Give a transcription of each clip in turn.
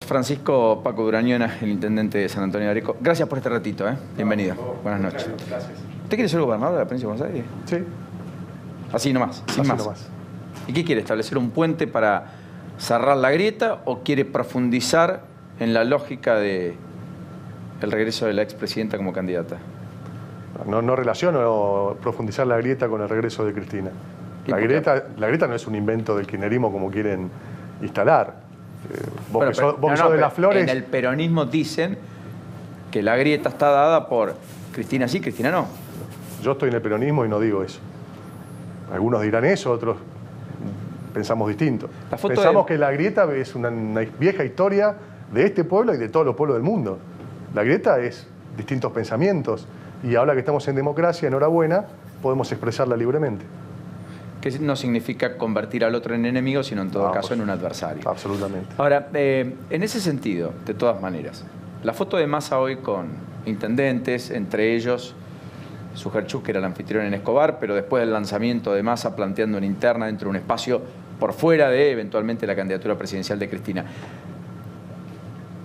Francisco Paco Durañona, el intendente de San Antonio de Areco. Gracias por este ratito, Bienvenido. Buenas noches. Gracias. ¿Usted quiere ser gobernador de la provincia de Buenos Aires? Sí. Así nomás, sin Así más. nomás. ¿Y qué quiere? ¿Establecer un puente para cerrar la grieta o quiere profundizar en la lógica de el regreso de la expresidenta como candidata? No relaciono profundizar la grieta con el regreso de Cristina. La grieta no es un invento del kirchnerismo como quieren instalar. Vos sos de Las Flores. En el peronismo dicen que la grieta está dada por Cristina sí, Cristina no. Yo estoy en el peronismo y no digo eso. Algunos dirán eso, otros pensamos distinto. Pensamos que la grieta es una vieja historia de este pueblo y de todos los pueblos del mundo. La grieta es distintos pensamientos y ahora que estamos en democracia, enhorabuena, podemos expresarla libremente. Que no significa convertir al otro en enemigo, sino en todo caso en un adversario. Absolutamente. Ahora, en ese sentido, de todas maneras, la foto de Massa hoy con intendentes, entre ellos Sujerchuk, que era el anfitrión en Escobar, pero después del lanzamiento de Massa planteando una interna dentro de un espacio por fuera de eventualmente la candidatura presidencial de Cristina.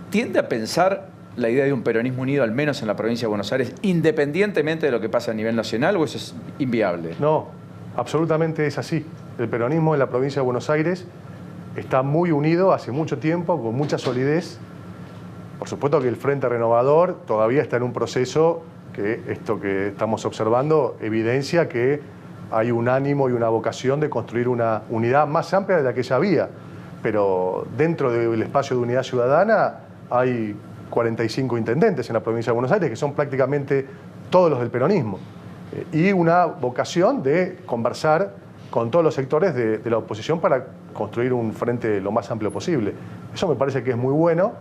¿Tiende a pensar la idea de un peronismo unido, al menos en la provincia de Buenos Aires, independientemente de lo que pasa a nivel nacional, o eso es inviable? No, absolutamente es así. El peronismo en la provincia de Buenos Aires está muy unido hace mucho tiempo, con mucha solidez. Por supuesto que el Frente Renovador todavía está en un proceso que esto que estamos observando evidencia que hay un ánimo y una vocación de construir una unidad más amplia de la que ya había. Pero dentro del espacio de unidad ciudadana hay 45 intendentes en la provincia de Buenos Aires, que son prácticamente todos los del peronismo. Y una vocación de conversar con todos los sectores de la oposición para construir un frente lo más amplio posible. Eso me parece que es muy bueno.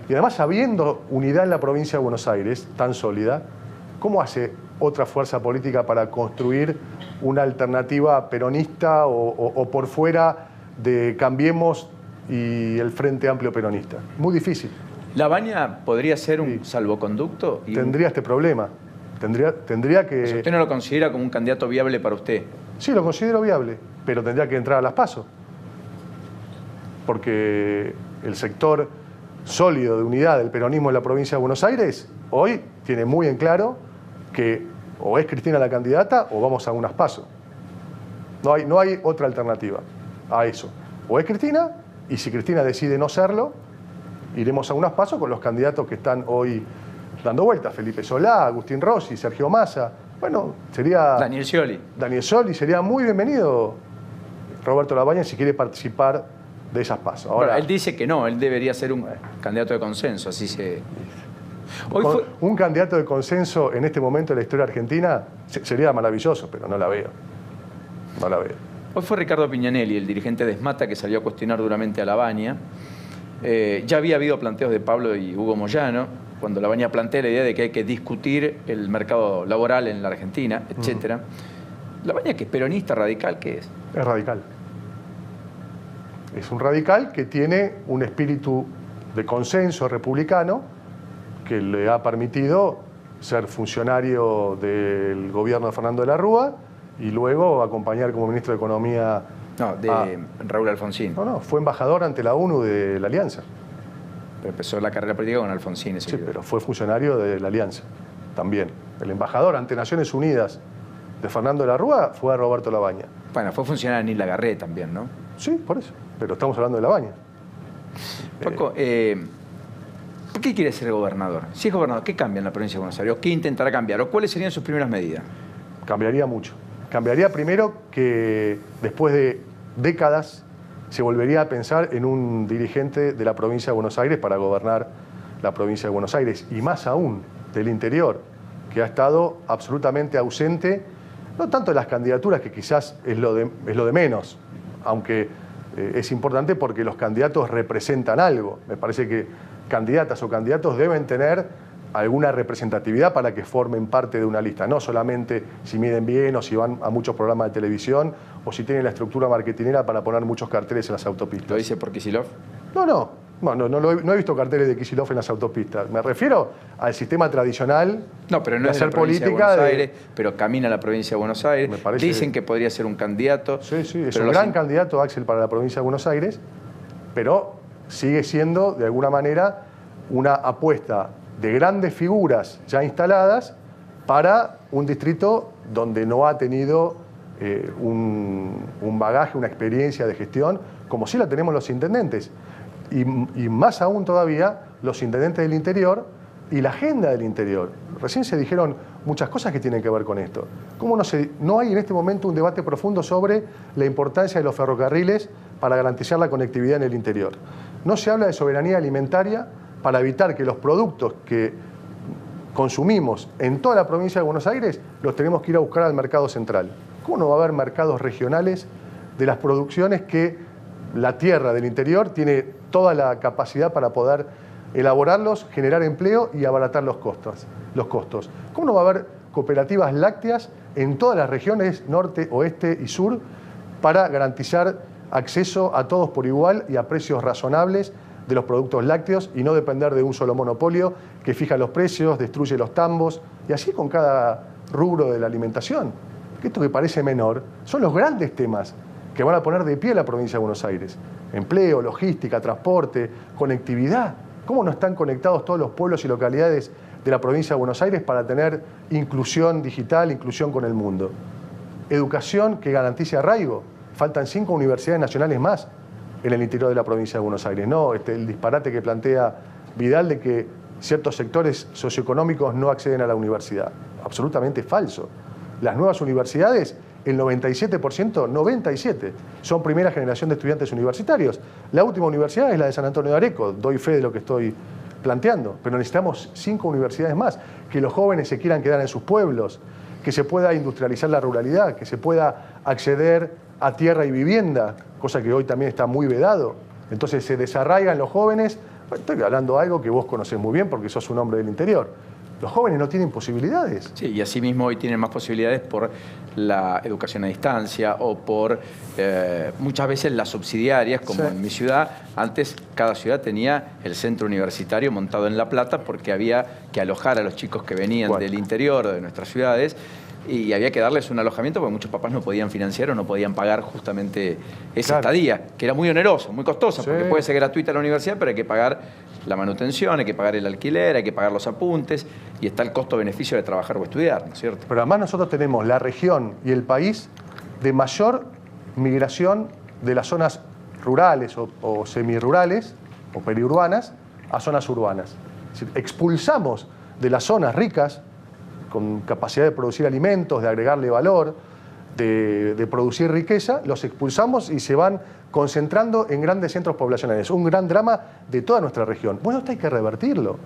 Y además, habiendo unidad en la provincia de Buenos Aires tan sólida, ¿cómo hace otra fuerza política para construir una alternativa peronista o por fuera de Cambiemos y el Frente Amplio Peronista? Muy difícil. ¿La Baña podría ser un salvoconducto? Tendría este problema. Tendría que... ¿Usted no lo considera como un candidato viable para usted? Sí, lo considero viable, pero tendría que entrar a las PASO. Porque el sector sólido de unidad del peronismo en la provincia de Buenos Aires hoy tiene muy en claro que o es Cristina la candidata o vamos a unas PASO. No hay otra alternativa a eso. O es Cristina, y si Cristina decide no serlo, iremos a unas PASO con los candidatos que están hoy dando vueltas. Felipe Solá, Agustín Rossi, Sergio Massa. Bueno, sería... Daniel Scioli. Daniel Scioli, sería muy bienvenido Roberto Labaña si quiere participar de esas PASO. Ahora, bueno, él dice que no, él debería ser un candidato de consenso, así se... Un candidato de consenso en este momento de la historia argentina sería maravilloso, pero no la veo. No la veo. Hoy fue Ricardo Piñanelli, el dirigente de Esmata, que salió a cuestionar duramente a Labaña. Ya había habido planteos de Pablo y Hugo Moyano, cuando Labaña plantea la idea de que hay que discutir el mercado laboral en la Argentina, etc. Labaña, que es peronista, radical, ¿qué es? Es radical. Es un radical que tiene un espíritu de consenso republicano que le ha permitido ser funcionario del gobierno de Fernando de la Rúa y luego acompañar como ministro de Economía... No, de Raúl Alfonsín. No, fue embajador ante la ONU de la Alianza. Pero empezó la carrera política con Alfonsín. Sí, pero fue funcionario de la Alianza también. El embajador ante Naciones Unidas de Fernando de la Rúa fue a Roberto Labaña. Bueno, fue funcionario de Nil Lagarré también, ¿no? Sí, por eso. Pero estamos hablando de Labaña. Paco, ¿por qué quiere ser gobernador? Si es gobernador, ¿qué cambia en la provincia de Buenos Aires? ¿O qué intentará cambiar? ¿O cuáles serían sus primeras medidas? Cambiaría mucho. Cambiaría primero que después de décadas se volvería a pensar en un dirigente de la provincia de Buenos Aires para gobernar la provincia de Buenos Aires. Y más aún, del interior, que ha estado absolutamente ausente, no tanto de las candidaturas, que quizás es lo de menos, aunque es importante porque los candidatos representan algo. Me parece que candidatas o candidatos deben tener alguna representatividad para que formen parte de una lista, no solamente si miden bien o si van a muchos programas de televisión o si tienen la estructura marketinera para poner muchos carteles en las autopistas. ¿Lo dice por Kicillof? No he visto carteles de Kicillof en las autopistas. Me refiero al sistema tradicional pero no de es hacer de la provincia política de Buenos Aires, pero camina a la provincia de Buenos Aires. Me parece... Dicen que podría ser un candidato. Sí, es un gran candidato, Axel, para la provincia de Buenos Aires, pero sigue siendo, de alguna manera, una apuesta de grandes figuras ya instaladas para un distrito donde no ha tenido un bagaje, una experiencia de gestión, como sí la tenemos los intendentes. Y más aún todavía, los intendentes del interior y la agenda del interior. Recién se dijeron muchas cosas que tienen que ver con esto. ¿Cómo no hay en este momento un debate profundo sobre la importancia de los ferrocarriles para garantizar la conectividad en el interior? No se habla de soberanía alimentaria para evitar que los productos que consumimos en toda la provincia de Buenos Aires los tenemos que ir a buscar al mercado central. ¿Cómo no va a haber mercados regionales de las producciones que la tierra del interior tiene toda la capacidad para poder elaborarlos, generar empleo y abaratar los costos? ¿Cómo no va a haber cooperativas lácteas en todas las regiones norte, oeste y sur para garantizar acceso a todos por igual y a precios razonables de los productos lácteos y no depender de un solo monopolio que fija los precios, destruye los tambos y así con cada rubro de la alimentación? Esto que parece menor son los grandes temas que van a poner de pie la provincia de Buenos Aires. Empleo, logística, transporte, conectividad. ¿Cómo no están conectados todos los pueblos y localidades de la provincia de Buenos Aires para tener inclusión digital, inclusión con el mundo? Educación que garantice arraigo. Faltan 5 universidades nacionales más en el interior de la provincia de Buenos Aires. No el disparate que plantea Vidal de que ciertos sectores socioeconómicos no acceden a la universidad. Absolutamente falso. Las nuevas universidades, el 97%, 97%, son primera generación de estudiantes universitarios. La última universidad es la de San Antonio de Areco, doy fe de lo que estoy planteando, pero necesitamos 5 universidades más, que los jóvenes se quieran quedar en sus pueblos, que se pueda industrializar la ruralidad, que se pueda acceder a tierra y vivienda, cosa que hoy también está muy vedado. Entonces se desarraigan los jóvenes. Estoy hablando de algo que vos conocés muy bien porque sos un hombre del interior. Los jóvenes no tienen posibilidades. Sí, y asimismo hoy tienen más posibilidades por la educación a distancia o por muchas veces las subsidiarias, como en mi ciudad. Antes cada ciudad tenía el centro universitario montado en La Plata porque había que alojar a los chicos que venían del interior de nuestras ciudades y había que darles un alojamiento porque muchos papás no podían financiar o no podían pagar justamente esa estadía, que era muy oneroso, muy costosa, porque puede ser gratuita la universidad, pero hay que pagar la manutención, hay que pagar el alquiler, hay que pagar los apuntes y está el costo-beneficio de trabajar o estudiar, ¿no es cierto? Pero además nosotros tenemos la región y el país de mayor migración de las zonas rurales o semirurales o periurbanas a zonas urbanas. Es decir, expulsamos de las zonas ricas con capacidad de producir alimentos, de agregarle valor, de producir riqueza, los expulsamos y se van concentrando en grandes centros poblacionales. Un gran drama de toda nuestra región. Bueno, esto hay que revertirlo.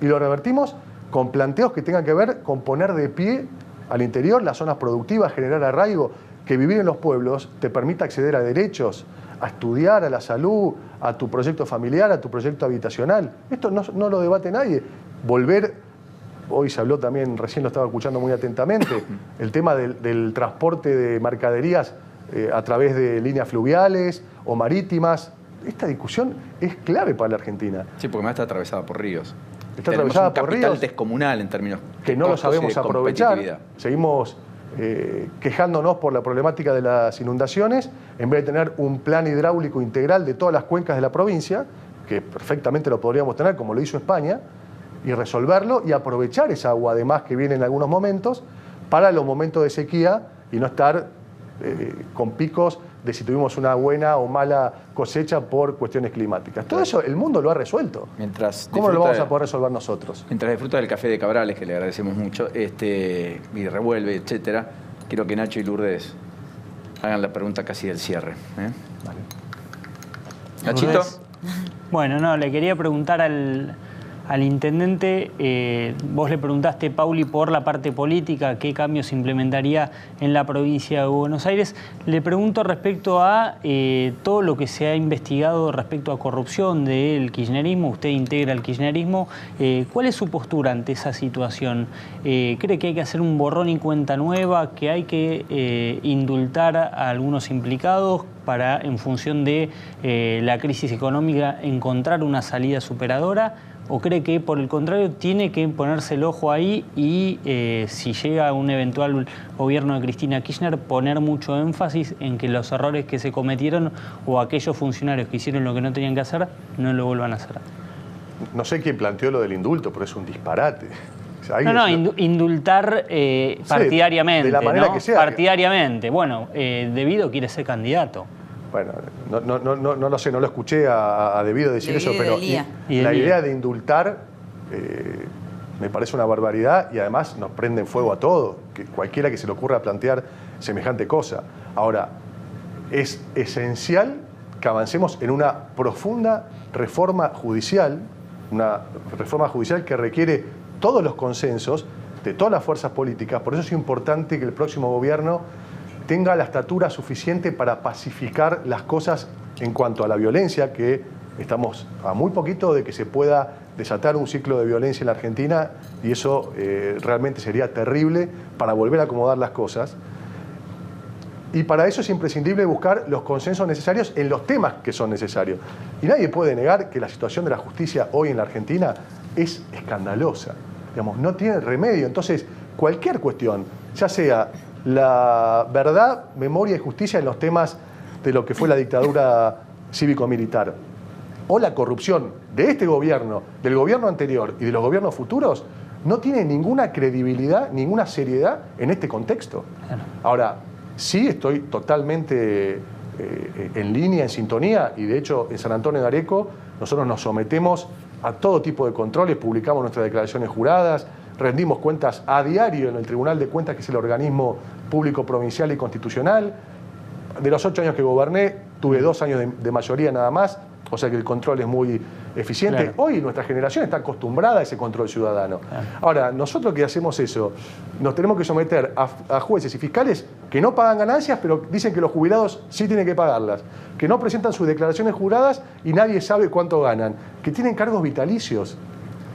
Y lo revertimos con planteos que tengan que ver con poner de pie al interior las zonas productivas, generar arraigo, que vivir en los pueblos te permita acceder a derechos, a estudiar, a la salud, a tu proyecto familiar, a tu proyecto habitacional. Esto no lo debate nadie. Hoy se habló también, recién lo estaba escuchando muy atentamente, el tema del transporte de mercaderías a través de líneas fluviales o marítimas. Esta discusión es clave para la Argentina. Sí, porque además está atravesada por ríos. Está atravesada por ríos. Un capital descomunal en términos que no lo sabemos aprovechar. Seguimos quejándonos por la problemática de las inundaciones, en vez de tener un plan hidráulico integral de todas las cuencas de la provincia, que perfectamente lo podríamos tener, como lo hizo España, y resolverlo y aprovechar esa agua además que viene en algunos momentos para los momentos de sequía y no estar con picos de si tuvimos una buena o mala cosecha por cuestiones climáticas. Todo eso el mundo lo ha resuelto. ¿Cómo lo vamos a poder resolver nosotros? Mientras disfruta del café de Cabrales, que le agradecemos mucho, y revuelve, etcétera, quiero que Nacho y Lourdes hagan la pregunta casi del cierre. Vale. Nachito. Bueno, no, le quería preguntar al intendente, vos le preguntaste, Pauli, por la parte política, qué cambios implementaría en la provincia de Buenos Aires. Le pregunto respecto a todo lo que se ha investigado respecto a corrupción del kirchnerismo. Usted integra el kirchnerismo. ¿Cuál es su postura ante esa situación? ¿Cree que hay que hacer un borrón y cuenta nueva, que hay que indultar a algunos implicados? para, en función de la crisis económica, encontrar una salida superadora? ¿O cree que, por el contrario, tiene que ponerse el ojo ahí y, si llega un eventual gobierno de Cristina Kirchner, poner mucho énfasis en que los errores que se cometieron o aquellos funcionarios que hicieron lo que no tenían que hacer, no lo vuelvan a hacer? No sé quién planteó lo del indulto, pero es un disparate. O sea, indultar partidariamente. De la manera ¿no? que sea. Partidariamente. Bueno, Devido quiere ser candidato. Bueno, no lo sé, no lo escuché a Devido decir eso, pero la idea de indultar me parece una barbaridad y además nos prende en fuego a todos, que cualquiera que se le ocurra plantear semejante cosa. Ahora, es esencial que avancemos en una profunda reforma judicial que requiere todos los consensos de todas las fuerzas políticas. Por eso es importante que el próximo gobierno tenga la estatura suficiente para pacificar las cosas en cuanto a la violencia, que estamos a muy poquito de que se pueda desatar un ciclo de violencia en la Argentina, y eso realmente sería terrible para volver a acomodar las cosas. Y para eso es imprescindible buscar los consensos necesarios en los temas que son necesarios. Y nadie puede negar que la situación de la justicia hoy en la Argentina es escandalosa. Digamos, no tiene remedio. Entonces, cualquier cuestión, ya sea la verdad, memoria y justicia en los temas de lo que fue la dictadura cívico-militar, o la corrupción de este gobierno, del gobierno anterior y de los gobiernos futuros, no tiene ninguna credibilidad, ninguna seriedad en este contexto. Ahora, sí estoy totalmente en línea, en sintonía, y de hecho en San Antonio de Areco nosotros nos sometemos a todo tipo de controles, publicamos nuestras declaraciones juradas, rendimos cuentas a diario en el Tribunal de Cuentas, que es el organismo público provincial y constitucional. De los 8 años que goberné, tuve 2 años de mayoría nada más, o sea que el control es muy eficiente. Claro. Hoy nuestra generación está acostumbrada a ese control ciudadano. Claro. Ahora, nosotros que hacemos eso, nos tenemos que someter a jueces y fiscales que no pagan ganancias, pero dicen que los jubilados sí tienen que pagarlas, que no presentan sus declaraciones juradas y nadie sabe cuánto ganan, que tienen cargos vitalicios.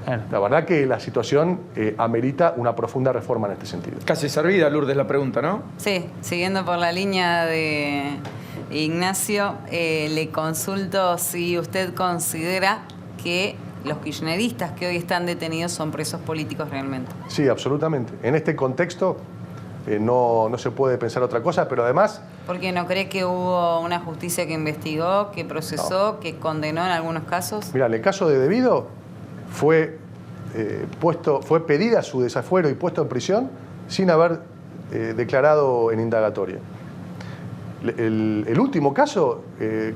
Claro. La verdad que la situación amerita una profunda reforma en este sentido. Casi servida, Lourdes, la pregunta, ¿no? Sí, siguiendo por la línea de Ignacio, le consulto si usted considera que los kirchneristas que hoy están detenidos son presos políticos realmente. Sí, absolutamente. En este contexto no se puede pensar otra cosa, pero además... ¿Por qué no cree que hubo una justicia que investigó, que procesó, que condenó en algunos casos? Mira, en el caso de Devido fue pedida su desafuero y puesto en prisión sin haber declarado en indagatoria. El último caso,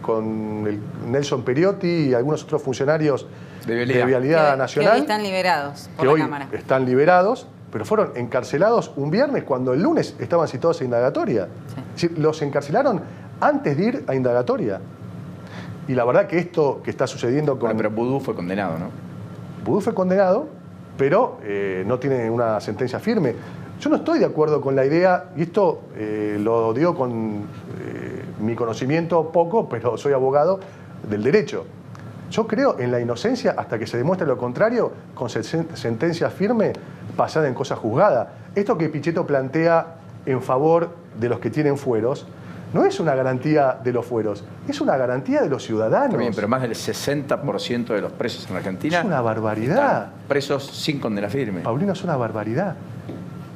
con Nelson Periotti y algunos otros funcionarios de Vialidad Nacional, que hoy están liberados por la Cámara. Están liberados, pero fueron encarcelados un viernes cuando el lunes estaban citados a indagatoria. Sí. Es decir, los encarcelaron antes de ir a indagatoria. Y la verdad que esto que está sucediendo con... Bueno, pero Vudú fue condenado, ¿no? Vudú fue condenado, pero no tiene una sentencia firme. Yo no estoy de acuerdo con la idea, y esto lo digo con mi conocimiento poco, pero soy abogado del derecho. Yo creo en la inocencia hasta que se demuestre lo contrario, con sentencia firme basada en cosa juzgada. Esto que Pichetto plantea en favor de los que tienen fueros, no es una garantía de los fueros, es una garantía de los ciudadanos. Está bien, pero más del 60% de los presos en Argentina... Es una barbaridad. Están presos sin condena firme. Paulino, es una barbaridad.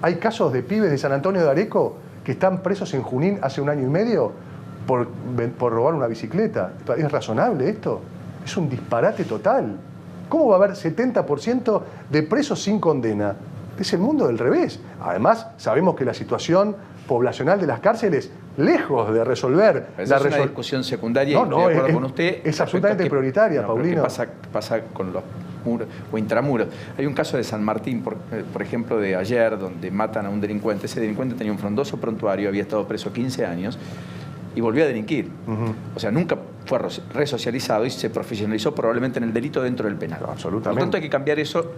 Hay casos de pibes de San Antonio de Areco que están presos en Junín hace 1 año y medio por robar una bicicleta. ¿Es razonable esto? Es un disparate total. ¿Cómo va a haber 70% de presos sin condena? Es el mundo del revés. Además, sabemos que la situación poblacional de las cárceles, lejos de resolver... Es una discusión secundaria, no, y de acuerdo con usted... Es absolutamente prioritaria, Paulino. ¿Qué pasa con los muros o intramuros? Hay un caso de San Martín, por ejemplo, de ayer, donde matan a un delincuente. Ese delincuente tenía un frondoso prontuario, había estado preso 15 años y volvió a delinquir. O sea, nunca fue resocializado y se profesionalizó probablemente en el delito dentro del penal. No, absolutamente. Por lo tanto, hay que cambiar eso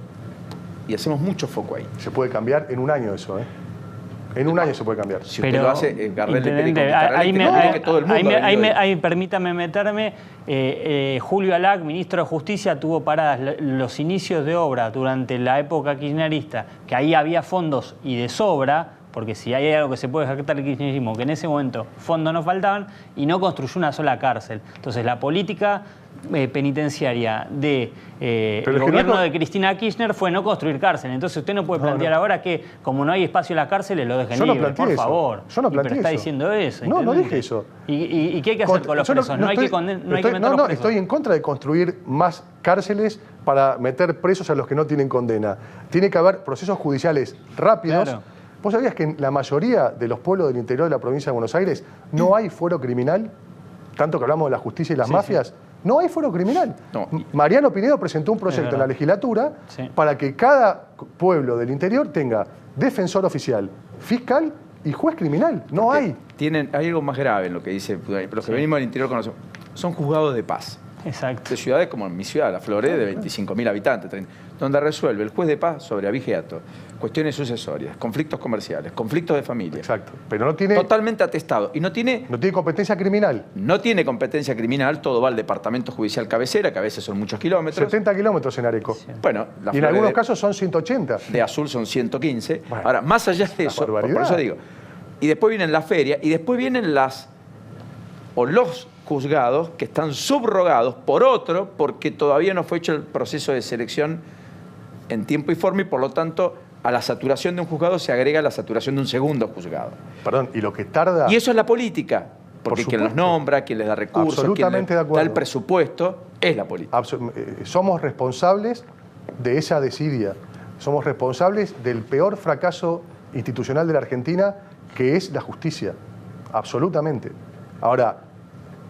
y hacemos mucho foco ahí. Se puede cambiar en 1 año eso, ¿eh? En 1 año se puede cambiar. Si usted lo hace, que todo el mundo permítame meterme. Julio Alac, ministro de Justicia, tuvo paradas los inicios de obra durante la época kirchnerista, que ahí había fondos y de sobra, porque si hay algo que se puede jactar el kirchnerismo, que en ese momento fondos no faltaban y no construyó una sola cárcel. Entonces la política penitenciaria de el gobierno de Cristina Kirchner fue no construir cárcel. Entonces usted no puede plantear ahora que como no hay espacio en las cárceles lo dejen libre, por favor. Yo no planteé pero está eso. diciendo eso. No dije eso. ¿Y qué hay que hacer con los presos? No hay que meter los presos. Estoy en contra de construir más cárceles para meter presos a los que no tienen condena. Tiene que haber procesos judiciales rápidos. Claro. ¿Vos sabías que en la mayoría de los pueblos del interior de la provincia de Buenos Aires no hay fuero criminal? Tanto que hablamos de la justicia y las mafias. No hay fuero criminal. No. Mariano Pinedo presentó un proyecto en la legislatura para que cada pueblo del interior tenga defensor oficial, fiscal y juez criminal. No hay. Hay algo más grave en lo que dice, los que venimos del interior conocemos. Son juzgados de paz. Exacto. De ciudades como mi ciudad, La Florida, de 25.000 habitantes, donde resuelve el juez de paz sobre abigeato, cuestiones sucesorias, conflictos comerciales, conflictos de familia. Exacto. Pero no tiene... Totalmente atestado. Y no tiene competencia criminal. No tiene competencia criminal, todo va al departamento judicial cabecera, que a veces son muchos kilómetros. 70 kilómetros en Areco. Sí. Bueno, y en algunos casos son 180. De Azul son 115. Bueno, ahora, más allá de eso, por eso digo, y después vienen la feria, y después vienen los juzgados que están subrogados por otro, porque todavía no fue hecho el proceso de selección en tiempo y forma, y por lo tanto a la saturación de un juzgado se agrega la saturación de un segundo juzgado. Perdón, y lo que tarda... Y eso es la política, porque quien los nombra, quien les da recursos, quien les da el presupuesto, es la política. Somos responsables de esa desidia, somos responsables del peor fracaso institucional de la Argentina, que es la justicia, absolutamente. Ahora,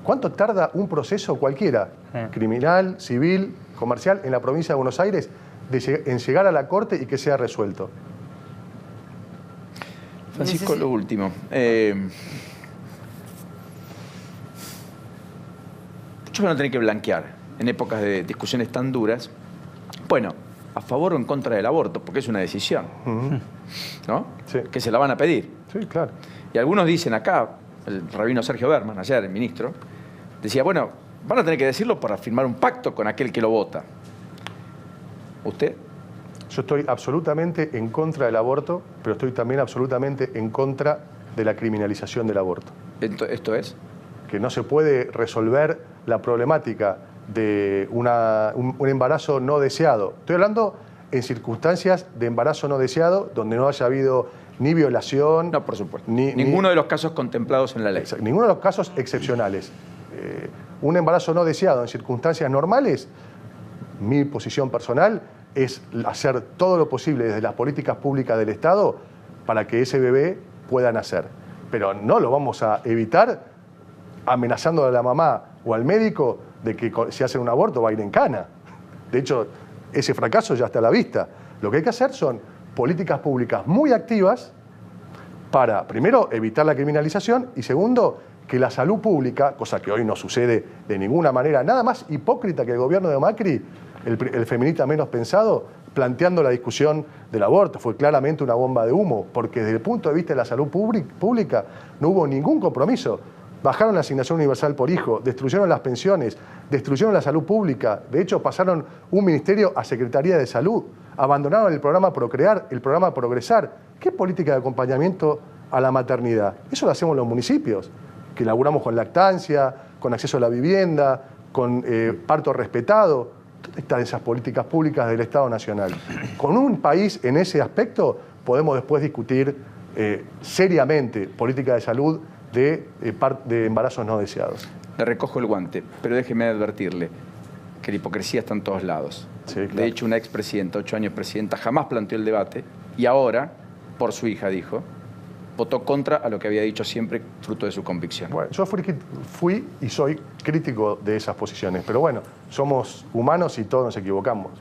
¿cuánto tarda un proceso cualquiera, criminal, civil, comercial, en la provincia de Buenos Aires, en llegar a la corte y que sea resuelto? Francisco, lo último. Muchos van a tener que blanquear en épocas de discusiones tan duras. Bueno, a favor o en contra del aborto, porque es una decisión, ¿no? Sí. Que se la van a pedir. Sí, claro. Y algunos dicen acá, el rabino Sergio Berman, ayer, el ministro, decía, bueno, van a tener que decirlo para firmar un pacto con aquel que lo vota. ¿Usted? Yo estoy absolutamente en contra del aborto, pero estoy también absolutamente en contra de la criminalización del aborto. ¿Esto es? Que no se puede resolver la problemática de un embarazo no deseado. Estoy hablando en circunstancias de embarazo no deseado, donde no haya habido ni violación... No, por supuesto. Ninguno de los casos contemplados en la ley. Ninguno de los casos excepcionales. Un embarazo no deseado en circunstancias normales, mi posición personal es hacer todo lo posible desde las políticas públicas del Estado para que ese bebé pueda nacer. Pero no lo vamos a evitar amenazando a la mamá o al médico de que si hacen un aborto va a ir en cana. De hecho, ese fracaso ya está a la vista. Lo que hay que hacer son políticas públicas muy activas para, primero, evitar la criminalización y, segundo, que la salud pública, cosa que hoy no sucede de ninguna manera, nada más hipócrita que el gobierno de Macri, el feminista menos pensado, planteando la discusión del aborto. Fue claramente una bomba de humo, porque desde el punto de vista de la salud pública no hubo ningún compromiso. Bajaron la asignación universal por hijo, destruyeron las pensiones, destruyeron la salud pública. De hecho, pasaron un ministerio a Secretaría de Salud, abandonaron el programa Procrear, el programa Progresar. ¿Qué política de acompañamiento a la maternidad? Eso lo hacemos los municipios, que laburamos con lactancia, con acceso a la vivienda, con parto respetado. ¿Dónde están esas políticas públicas del Estado Nacional? Con un país en ese aspecto podemos después discutir seriamente política de salud de embarazos no deseados. Le recojo el guante, pero déjeme advertirle que la hipocresía está en todos lados. Sí, claro. De hecho, una expresidenta, 8 años presidenta, jamás planteó el debate y ahora, por su hija, dijo, votó contra a lo que había dicho siempre, fruto de su convicción. Bueno, yo fui y soy crítico de esas posiciones, pero bueno, somos humanos y todos nos equivocamos.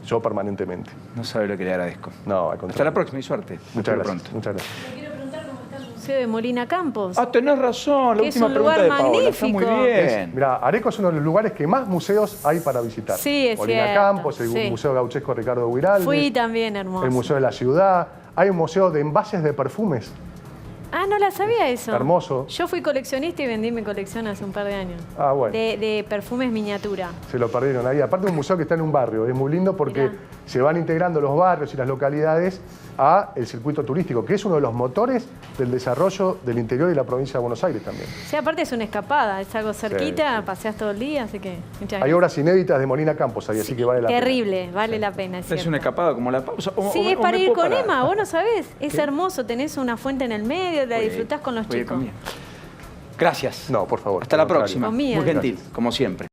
Yo permanentemente. No sabe lo que le agradezco. No, al contrario. Hasta la próxima y suerte. Muchas gracias. Pronto. Muchas gracias. Le quiero preguntar cómo está el Museo de Molina Campos. Ah, tenés razón. La Que es última un pregunta lugar de Paola. Está muy magnífico. bien. Mira, Areco es uno de los lugares que más museos hay para visitar. Sí, es Molina cierto, Campos, el sí. Museo Gauchesco Ricardo Guiraldes. Fui también, hermoso. El Museo de la Ciudad. Hay un museo de envases de perfumes. Ah, no la sabía eso. Hermoso. Yo fui coleccionista y vendí mi colección hace un par de años. Ah, bueno. De perfumes miniatura. Se lo perdieron ahí. Aparte, un museo que está en un barrio. Es muy lindo porque Mirá. se van integrando los barrios y las localidades a el circuito turístico, que es uno de los motores del desarrollo del interior y la provincia de Buenos Aires también. Sí, aparte es una escapada, es algo cerquita, sí. paseás todo el día, así que muchas Hay gracias. obras inéditas de Molina Campos ahí, así que vale la pena. Terrible, vale la pena, es Es cierto. una escapada como la pausa. Sí, es para ir con Emma, vos no sabés. Es ¿Qué? hermoso, tenés una fuente en el medio, la Voy- disfrutás con los voy a ir chicos. conmigo. Gracias. No, por favor. Hasta la al contrario. próxima. Comida. Muy gentil, como siempre.